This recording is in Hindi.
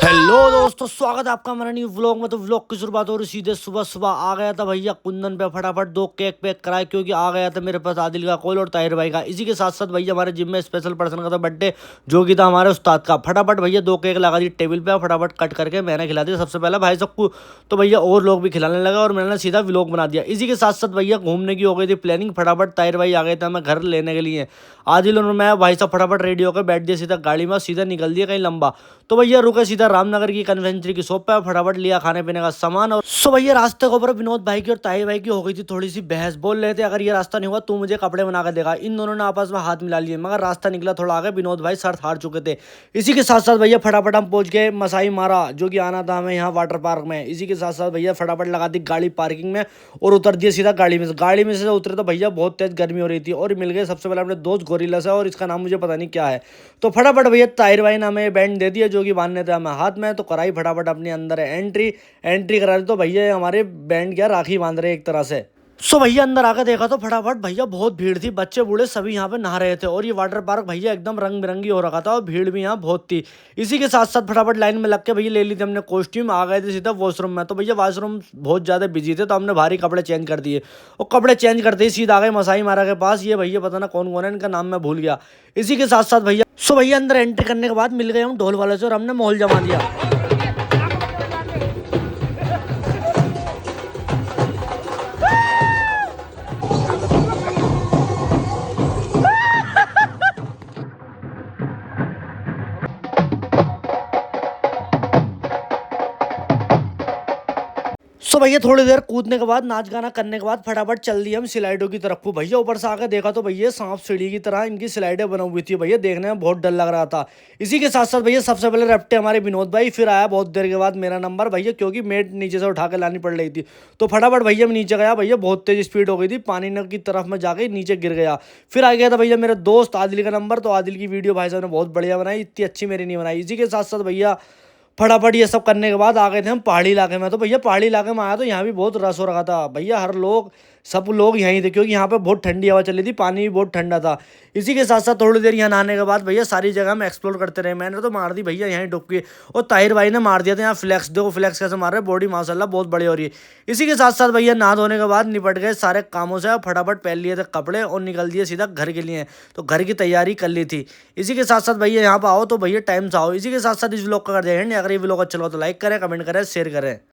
हेलो दोस्तों, स्वागत है आपका हमारे न्यू व्लॉग में। तो व्लॉग की शुरुआत हो रही सीधे सुबह सुबह आ गया था भैया कुंदन पे, फटाफट 2 केक पैक कराए क्योंकि आ गया था मेरे पास आदिल का कॉल और ताहिर भाई का। इसी के साथ साथ भैया हमारे जिम में स्पेशल पर्सन का था बर्थडे, जो कि था हमारे उस्ताद का। फटाफट भैया 2 केक लगा दी टेबल पे और फटाफट कट करके मैंने खिला दिया सबसे पहले भाई सबको। तो भैया और लोग भी खिलाने लगा और मैंने सीधा व्लॉग बना दिया। इसी के साथ साथ भैया घूमने की हो गई थी प्लानिंग। फटाफट ताहिर भाई आ गए थे हमें घर लेने के लिए। आदिल और मैं भाई साहब फटाफट रेडी होकर बैठ दिया सीधा गाड़ी में, सीधा निकल दिया कहीं लंबा। तो भैया रुके सीधा रामनगर की कन्वेंचरी की शॉप पे, फटाफट लिया खाने पीने का सामान। और सो भैया रास्ते के ऊपर विनोद भाई की और ताहिर भाई की हो गई थी थोड़ी सी बहस। बोल रहे थे अगर ये रास्ता नहीं हुआ तू मुझे कपड़े बना कर देगा। इन दोनों ने आपस में हाथ मिला लिए, मगर रास्ता निकला थोड़ा आगे, विनोद भाई सर हार चुके थे। इसी के साथ साथ भैया फटाफट हम पहुंच गए मसाई मारा, जो कि आना था हमें यहाँ वाटर पार्क में। इसी के साथ साथ भैया फटाफट लगा दी गाड़ी पार्किंग में और उतर दिए सीधा गाड़ी में से उतरे तो भैया बहुत तेज गर्मी हो रही थी और मिल गए सबसे पहले अपने दोस्त गोरिल्ला से, और इसका नाम मुझे पता नहीं क्या है। तो फटाफट भैया ताहिर भाई ने हमें बैंड दे दिया जो कि बांधने थे हमें हाथ में। तो कराई फटाफट अपने अंदर एंट्री करा दी। तो भैया हमारे बैंड क्या राखी बांध रहे एक तरह से। सो भैया अंदर आकर देखा तो फटाफट भैया बहुत भीड़ थी, बच्चे बूढ़े सभी यहाँ पे नहा रहे थे और ये वाटर पार्क भैया एकदम रंग बिरंगी हो रखा था और भीड़ भी यहाँ बहुत थी। इसी के साथ साथ फटाफट लाइन में लग के भैया ले ली थी हमने कॉस्ट्यूम, आ गए थे सीधा वॉशरूम में। तो भैया वॉशरूम बहुत ज़्यादा बिजी थे तो हमने भारी कपड़े चेंज कर दिए और कपड़े चेंज करते ही सीधा आ गए मसाई मारा के पास। ये भैया पता ना कौन कौन है, इनका नाम मैं भूल गया। इसी के साथ साथ भैया भैया अंदर एंट्री करने के बाद मिल गए हम ढोल वाले से और हमने माहौल जमा दिया। भैया थोड़ी देर कूदने के बाद नाच गाना करने के बाद फटाफट चल दिए हम स्लाइडों की तरफ को। भैया ऊपर से आकर देखा तो भैया सांप सीढ़ी की तरह इनकी स्लाइडें बनी हुई थी, भैया देखने में बहुत डर लग रहा था। इसी के साथ साथ भैया सबसे पहले रपटे हमारे विनोद भाई, फिर आया बहुत देर के बाद मेरा नंबर भैया, क्योंकि मेट नीचे से उठा के लानी पड़ रही थी। तो फटाफट भैया मैं नीचे गया, भैया बहुत तेज स्पीड हो गई थी, पानी की तरफ में जाके नीचे गिर गया। फिर आ गया था भैया मेरे दोस्त आदिल का नंबर। तो आदिल की वीडियो भाई साहब ने बहुत बढ़िया बनाई, इतनी अच्छी मेरी नहीं बनाई। इसी के साथ साथ भैया फटाफट ये सब करने के बाद आ गए थे हम पहाड़ी इलाके में। तो भैया पहाड़ी इलाके में आया तो यहाँ भी बहुत रस हो रहा था भैया, हर लोग सब लोग यहीं थे क्योंकि यहाँ पे बहुत ठंडी हवा चल रही थी, पानी भी बहुत ठंडा था। इसी के साथ साथ थोड़ी देर यहाँ नहाने के बाद भैया सारी जगह हम एक्सप्लोर करते रहे। मैंने तो मार दी भैया यहीं डुबकी और ताहिर भाई ने मार दिया था यहाँ फ्लैक्स। देखो फ्लैक्स कैसे मार रहे, बॉडी माशाल्लाह बहुत बड़ी हो रही है। इसी के साथ साथ भैया नहा धोने के बाद निपट गए सारे कामों से, फटाफट पहन लिए थे कपड़े और निकल दिए सीधा घर के लिए। तो घर की तैयारी कर ली थी। इसी के साथ साथ भैया यहाँ पर आओ तो भैया टाइम से आओ। इसी के साथ साथ इस व्लॉग का कर दिया। अगर ये व्लॉग अच्छा लगा तो लाइक करें, कमेंट करें, शेयर करें।